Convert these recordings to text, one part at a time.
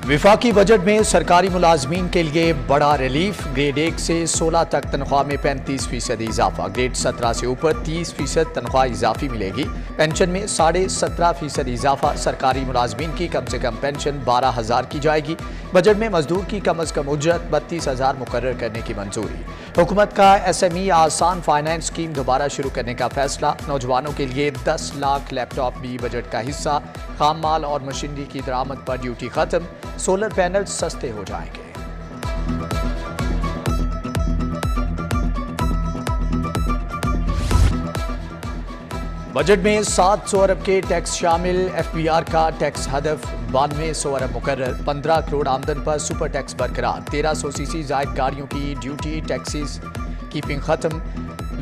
विफाकी budget में सरकारी मुलाजमीन के लिए बड़ा रिलीफ। ग्रेड 1 से 16 तक तनख्वाह में 35% इजाफा, ग्रेड 17 से ऊपर 30% तनख्वाह इजाफी मिलेगी। पेंशन में 17.5% इजाफा, सरकारी मुलाजमीन की कम से कम पेंशन 12,000 की जाएगी। बजट में मजदूर की कम अज कम उजरत 32,000 मुकर्रर करने की मंजूरी। हुकूमत का SME आसान फाइनेंस स्कीम दोबारा शुरू करने का फैसला। नौजवानों के लिए 10 लाख लैपटॉप भी बजट का हिस्सा। खाम माल और मशीनरी की दरामद पर ड्यूटी खत्म, सोलर पैनल सस्ते हो जाएंगे। बजट में 700 अरब के टैक्स शामिल। FBR का टैक्स हदफ 9200 अरब मुकर्रर। 15 करोड़ आमदन पर सुपर टैक्स बरकरार। 1300 सीसी जायद गाड़ियों की ड्यूटी टैक्सेस कीपिंग खत्म।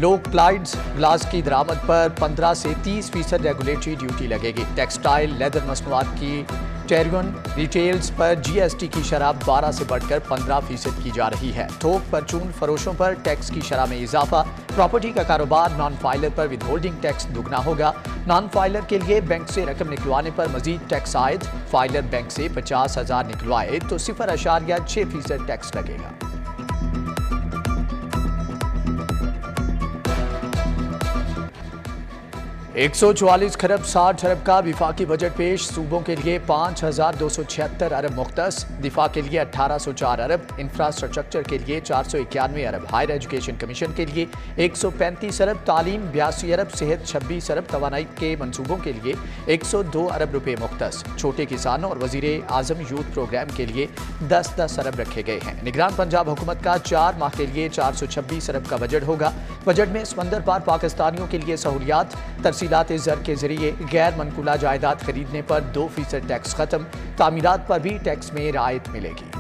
लो क्लाइड्स ग्लास की दरामद पर 15 से 30% रेगुलेटरी ड्यूटी लगेगी। टेक्सटाइल लेदर मसनूआत की टेरियन रिटेल्स पर GST की शरह 12 से बढ़कर 15% की जा रही है। थोक परचून फरोशों पर टैक्स की शरह में इजाफा। प्रॉपर्टी का कारोबार नॉन फाइलर पर विदहोल्डिंग टैक्स दुगना होगा। नॉन फाइलर के लिए बैंक से रकम निकलवाने पर मजीद टैक्स आयद। फाइलर बैंक से 50,000 निकलवाए तो 0.6% टैक्स लगेगा। 144 खरब 60 अरब का विफाकी बजट पेश। सूबों के लिए 5,276 अरब मुख्तस। दिफा के लिए 1,804 अरब। इंफ्रास्ट्रक्चर के लिए 491 अरब। हायर एजुकेशन कमीशन के लिए 135 अरब। तालीम 82 अरब। सेहत 26 अरब। तवानाई के मनसूबों के लिए 102 अरब रुपए मुख्तस। छोटे किसानों और वजीर आजम यूथ प्रोग्राम के लिए 10-10 अरब रखे गए हैं। निगरान पंजाब हुकूमत का 4 माह के लिए 426 अरब का बजट होगा। बजट में समंदर पार पाकिस्तानियों के लिए सहूलियात। तरसीलात ज़र के जरिए गैर मनकुला जायदाद खरीदने पर 2% टैक्स खत्म। तामीरात पर भी टैक्स में रियायत मिलेगी।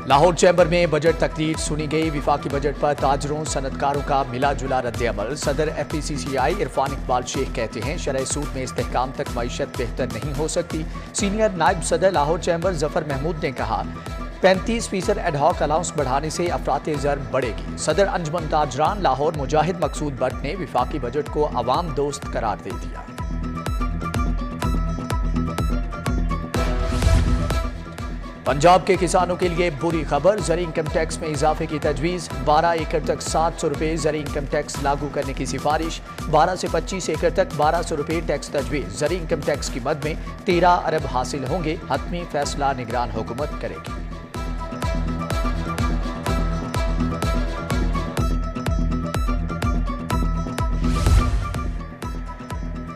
लाहौर चैम्बर में बजट तकरीर सुनी गई। विफाकी बजट पर ताजरों सनतकारों का मिला जुला रद्द-ए-अमल। सदर FPCCI इरफान इकबाल शेख कहते हैं शरह सूद में इस्तेहकाम तक मईशत बेहतर नहीं हो सकती। सीनियर नायब सदर लाहौर चैम्बर जफर महमूद ने कहा 35% एडहॉक अलाउंस बढ़ाने से अफरात ज़र बढ़ेगी। सदर अंजुमन ताजरान लाहौर मुजाहिद मकसूद भट्ट ने विफाकी बजट को अवाम दोस्त करार दे दिया। पंजाब के किसानों के लिए बुरी खबर। ज़र इनकम टैक्स में इजाफे की तजवीज़। 12 एकड़ तक 700 रुपये ज़र इनकम टैक्स लागू करने की सिफारिश। 12 से 25 एकड़ तक 1200 रुपये टैक्स तजवीज़। ज़र इनकम टैक्स की मद में 13 अरब हासिल होंगे। हतमी फैसला निगरान हुकूमत करेगी।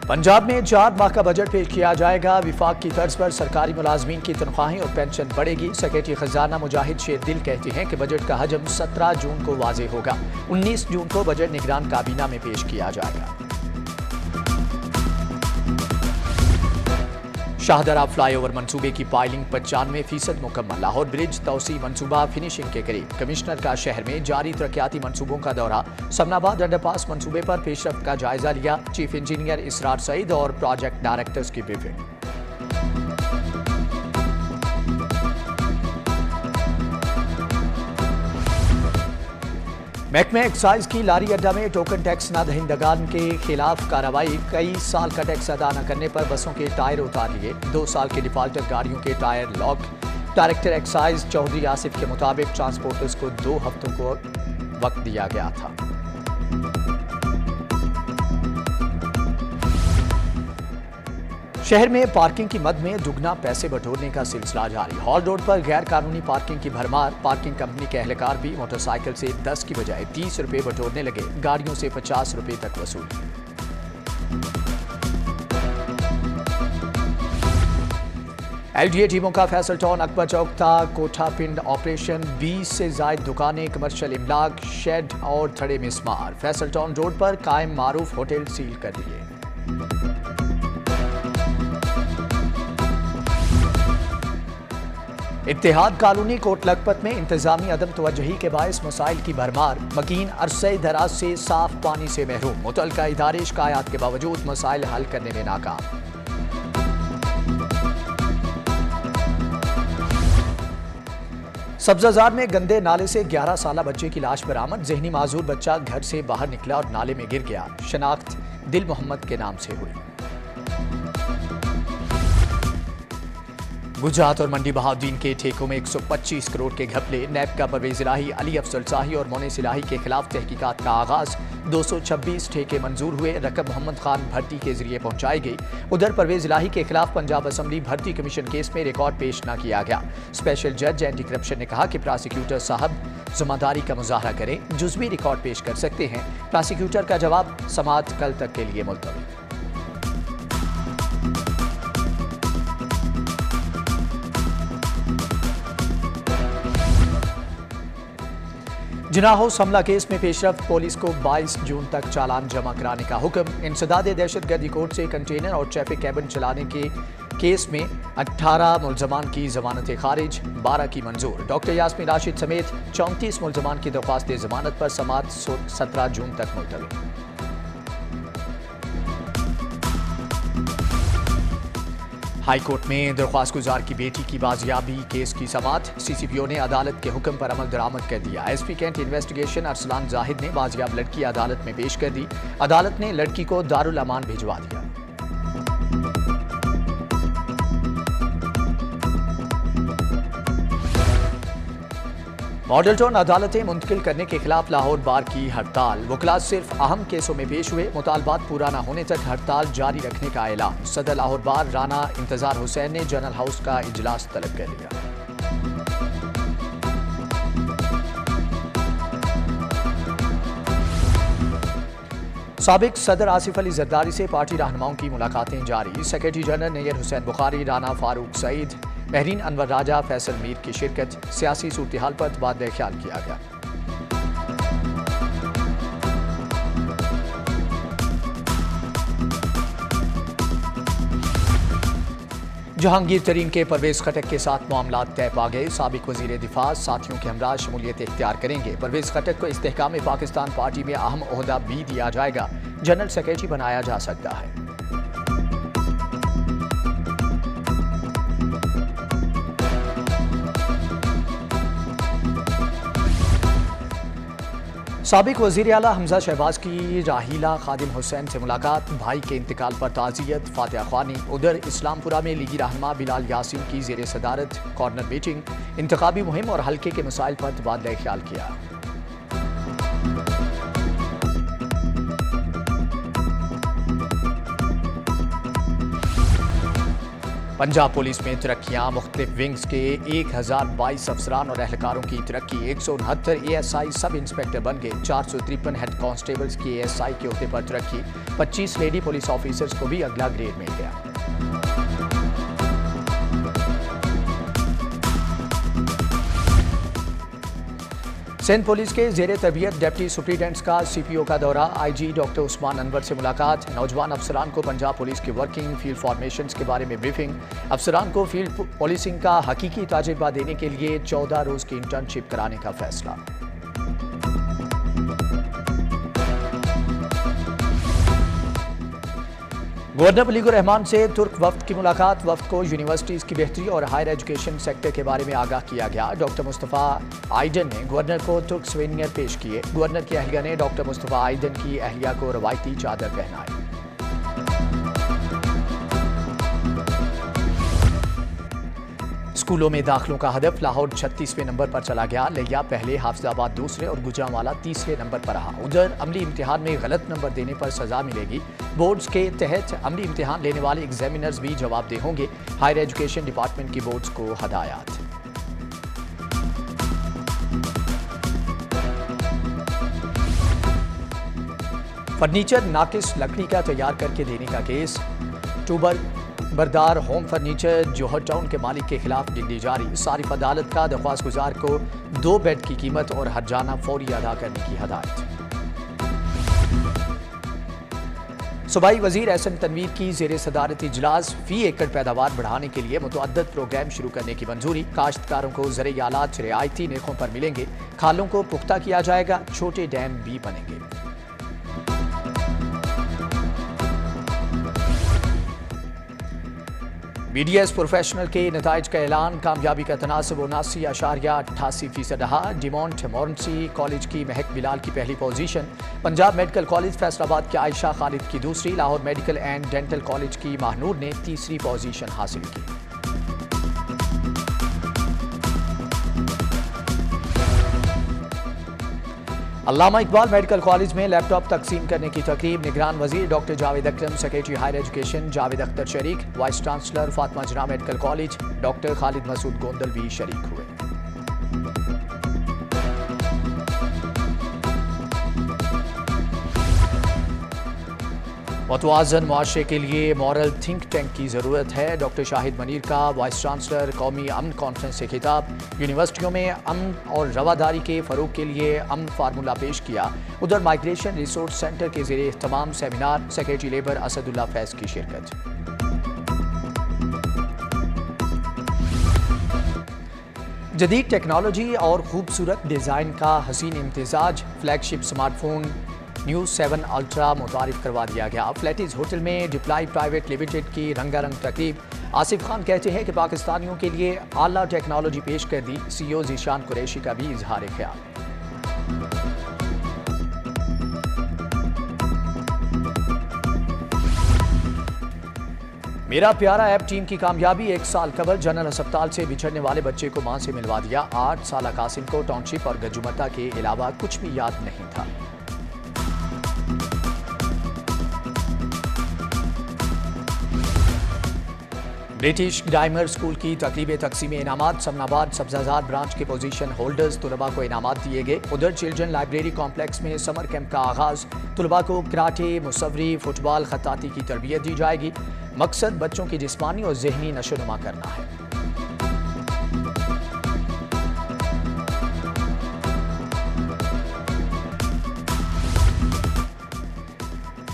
पंजाब में 4 माह का बजट पेश किया जाएगा। विफाक की तर्ज पर सरकारी मुलाजमीन की तनख्वाहें और पेंशन बढ़ेगी। सेक्रेटरी खजाना मुजाहिद शेरदिल कहते हैं कि बजट का हजम 17 जून को वाजे होगा। 19 जून को बजट निगरान काबीना में पेश किया जाएगा। शाहदरा फ्लाईओवर मंसूबे की पाइलिंग 95% मुकम्मल। लाहौर ब्रिज तौसी मंसूबा फिनिशिंग के करीब। कमिश्नर का शहर में जारी तरक्याती मंसूबों का दौरा। समनाबाद अंडरपास मंसूबे पर पेशरफ्त का जायजा लिया। चीफ इंजीनियर इसरार सईद और प्रोजेक्ट डायरेक्टर्स की ब्रीफिंग। महकमे एक्साइज की लारी अड्डा में टोकन टैक्स न दहिंदगान के खिलाफ कार्रवाई। कई साल का टैक्स अदा न करने पर बसों के टायर उतार लिए। 2 साल के डिफाल्टर गाड़ियों के tyre lock. Director excise Chaudhry Asif के मुताबिक ट्रांसपोर्टर्स को 2 हफ्तों को वक्त दिया गया था। शहर में पार्किंग की मद में दुगना पैसे बटोरने का सिलसिला जारी। हॉल रोड पर गैर कानूनी पार्किंग की भरमार। पार्किंग कंपनी के एहलकार भी मोटरसाइकिल से 10 की बजाय 30 रुपये बटोरने लगे। गाड़ियों से 50 रुपये तक वसूल। LDA टीमों का फैसल टाउन अकबर चौक था कोठा पिंड ऑपरेशन। 20 से जायद दुकानें, कमर्शियल इमलाक, शेड और थड़े मिसमार। फैसल टाउन रोड पर कायम मारूफ होटल सील कर दिए। इत्तेहाद कॉलोनी कोट लखपत में इंतजामी अदम तवज्जुही के बायस मसाइल की भरमार। मकीन अरसे दराज से साफ पानी से महरूम। मुतल्लिका इदारे शिकायत के बावजूद मसाइल हल करने में नाकाम। सब्जाजार में गंदे नाले से 11 साला बच्चे की लाश बरामद। जहनी माजूर बच्चा घर से बाहर निकला और नाले में गिर गया। शनाख्त दिल मोहम्मद के नाम से हुई। गुजरात और मंडी बहाउद्दीन के ठेकों में 125 करोड़ के घपले। नैब का परवेज इलाही, अली अफजल शाही और मोनिस इलाही के खिलाफ तहकीकात का आगाज। 226 ठेके मंजूर हुए। रकम मोहम्मद खान भट्टी के जरिए पहुंचाई गई। उधर परवेज इलाही के खिलाफ पंजाब असेंबली भर्ती कमीशन केस में रिकॉर्ड पेश न किया गया। स्पेशल जज एंटी करप्शन ने कहा कि प्रोसिक्यूटर साहब जिम्मेदारी का मुजाहरा करें, जुज़वी रिकॉर्ड पेश कर सकते हैं। प्रोसिक्यूटर का जवाब समाअत कल तक के लिए मुलतवी। जिन्ना हाउस हमला केस में पेशरफ, पुलिस को 22 जून तक चालान जमा कराने का हुक्म। इंसदाद दहशतगर्दी कोर्ट से कंटेनर और ट्रैफिक कैबिन चलाने के केस में 18 मुलजमान की जमानत खारिज, 12 की मंजूर। डॉक्टर यास्मीन राशिद समेत 34 मुलजमान की दरख्वास्त जमानत पर समाअत 17 जून तक मुलतवी। हाई कोर्ट में दरख्वास्त गुजार की बेटी की बाजियाबी केस की समाअत। CCPO ने अदालत के हुक्म पर अमल दरामद कर दिया। SP cantt investigation Arsalan Zahid ने बाजियाब लड़की अदालत में पेश कर दी। अदालत ने लड़की को दारुल अमान भिजवा दिया। मॉडल टाउन अदालतें मुंतकिल करने के खिलाफ लाहौर बार की हड़ताल। वकला सिर्फ अहम केसों में पेश हुए। मुतालबात पूरा न होने तक हड़ताल जारी रखने का ऐलान। सदर लाहौर बार राना इंतजार हुसैन ने जनरल हाउस का इजलास तलब कर लिया। साबिक सदर आसिफ अली जरदारी से पार्टी रहनुमाओं की मुलाकातें जारी। Secretary general Nayyar Hussain Bukhari, Rana Farooq Saeed, Bahrain Anwar Raja, Faisal Mir की शिरकत। सियासी सूरत हाल पर तबादला ख्याल किया गया। जहांगीर तरीन के परवेज खटक के साथ मामला तय पा गए। साबिक वजीर दिफा साथियों के हमरा शमूलियत इख्तियार करेंगे। परवेज खटक को इस्तेहकाम पाकिस्तान पार्टी में अहम ओहदा भी दिया जाएगा। जनरल सेक्रेटरी बनाया जा सकता है। साबिक वज़ीर आला हमजा शहबाज की राहीला खादिम हुसैन से मुलाकात। भाई के इंतकाल पर ताज़ियत, फातिहा ख्वानी। उधर इस्लामपुरा में लीगी रहनुमा बिलाल यासीन की ज़ेर सदारत कॉर्नर मीटिंग। इंतखाबी मुहिम और हल्के के मसाइल पर तबादला ख्याल किया। पंजाब पुलिस में तरक्कियां। मुख्तलिफ विंग्स के 1022 अफसरान और एहलकारों की तरक्की। 169 ASI सब इंस्पेक्टर बन गए। 453 हेड कांस्टेबल्स की ASI के ओहदे पर तरक्की। 25 लेडी पुलिस ऑफिसर्स को भी अगला ग्रेड मिल गया। सिंध पुलिस के जेर तरबियत डिप्टी सुप्रीडेंट्स का CPO का दौरा। IG डॉक्टर उस्मान अनवर से मुलाकात। नौजवान अफसरान को पंजाब पुलिस के वर्किंग फील्ड फॉर्मेशंस के बारे में ब्रीफिंग। अफसरान को फील्ड पुलिसिंग का हकीकी तजुर्बा देने के लिए 14 रोज की इंटर्नशिप कराने का फैसला। गवर्नर मुलीकुर रहमान से तुर्क वफ्द की मुलाकात। वफ्द को यूनिवर्सिटीज़ की बेहतरी और हायर एजुकेशन सेक्टर के बारे में आगाह किया गया। डॉक्टर मुस्तफ़ा आइडन ने गवर्नर को तुर्क सवेनियर पेश किए। गवर्नर की अहलिया ने डॉक्टर मुस्तफ़ा आइडन की अहलिया को रवायती चादर पहनाई। स्कूलों में दाखिलों का हदफ। लाहौर 36वें नंबर पर चला गया। लिया पहले, हाफिजाबाद दूसरे और गुजरांवाला तीसरे नंबर पर रहा। उधर अमली इम्तिहान में गलत नंबर देने पर सजा मिलेगी। बोर्ड्स के तहत अमली इम्तिहान लेने वाले एग्जामिनर्स भी जवाबदेह होंगे। हायर एजुकेशन डिपार्टमेंट की बोर्ड्स को हदायत। फर्नीचर नाकिस लकड़ी का तैयार करके देने का केस। टूबर बरदार होम फर्नीचर जोहर टाउन के मालिक के खिलाफ डिग्री जारी। सारिफ अदालत का दरख्वास्त गुजार को 2 बेड की कीमत और हर्जाना फौरी अदा करने की हदायत। सूबाई वजीर एहसन तनवीर की जेर सदारत इजलास। फी एकड़ पैदावार बढ़ाने के लिए मुतअद्दिद प्रोग्राम शुरू करने की मंजूरी। काश्तकारों को ज़रूरी आलात रियायती निर्खों पर मिलेंगे। खालों को पुख्ता किया जाएगा। छोटे डैम भी बनेंगे। BDS प्रोफेशनल के नताइज का ऐलान, कामयाबी का तनासब 79.88% रहा। डिमोंट मोरेंसी कॉलेज की महक बिलाल की पहली position, Punjab medical college Faisalabad के आयशा खालिद की दूसरी, Lahore medical and dental college की महानूर ने तीसरी पोजीशन हासिल की। अल्लामा इकबाल मेडिकल कॉलेज में लैपटॉप तकसीम करने की तकरीब, निगरान वजीर doctor Javed Akram, secretary higher education Javed Akhtar शरीक, vice chancellor Fatima Jinnah medical college doctor Khalid Masood Gondal भी शरीक हुए। मुतवाज़न मुआशरे के लिए मॉरल थिंक टैंक की ज़रूरत है। डॉक्टर शाहिद मनीर का वाइस चांसलर कौमी अमन कॉन्फ्रेंस से खिताब, यूनिवर्सिटियों में अमन और रवादारी के फ़रोग के लिए अमन फार्मूला पेश किया। उधर माइग्रेशन रिसोर्स सेंटर के ज़रिए तमाम सेमिनार, सेक्रेटरी लेबर असदुल्ला फैज़ की शिरकत। जदीद टेक्नोलॉजी और खूबसूरत डिज़ाइन का हसीन इम्तिजाज, फ्लैगशिप स्मार्टफोन न्यूज़ 7 अल्ट्रा मुतारिफ करवा दिया गया। फ्लैटिस होटल में डिप्लाई प्राइवेट लिमिटेड की रंगारंग तकरीब, आसिफ खान कहते हैं कि पाकिस्तानियों के लिए आला टेक्नोलॉजी पेश कर दी। CEO ज़ीशान कुरैशी का भी इजहार ख्याल। मेरा प्यारा ऐप टीम की कामयाबी, 1 साल कबल जनरल अस्पताल से बिछड़ने वाले बच्चे को मां से मिलवा दिया। 8 साल कासिम को टाउनशिप और गजुमता के अलावा कुछ भी याद नहीं था। ब्रिटिश डायमर स्कूल की तकरीब तकसीम इनामात, समनाबाद सब्जाजाद ब्रांच के पोजीशन होल्डर्स तुलबा को इनामात दिए गए। उधर चिल्ड्रन लाइब्रेरी कॉम्प्लेक्स में समर कैंप का आगाज, तुलबा को कराटे, मुसव्वरी, फुटबॉल, खत्ताती की तरबियत दी जाएगी। मकसद बच्चों की जिस्मानी और जहनी नशोनुमा करना है।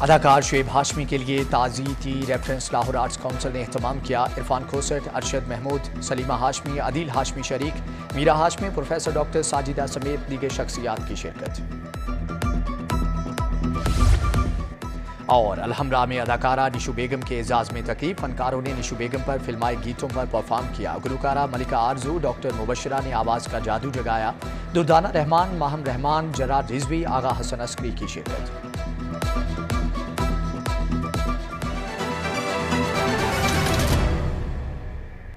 अदाकार शुएब हाशमी के लिए ताज़ीती रेफरेंस लाहौर आर्ट्स काउंसिल ने एहतमाम किया। इरफान खोसट, अरशद महमूद, सलीमा हाशमी, अदील हाशमी शरीक, मीरा हाशमी, प्रोफेसर डॉक्टर साजिदा समेत दीगर शख्सियात की शिरकत। और अलहमरा में अदाकारा निशु बेगम के एजाज में तकरीब, फनकारों ने निशु बेगम पर फिल्माए गीतों पर परफॉर्म किया। गुलकारा मलिका आरजू, डॉक्टर मुबशरा ने आवाज़ का जादू जगाया। दुर्दाना रहमान, माहम रहमान, जरार रिजवी, आगा हसन अस्करी की शिरकत।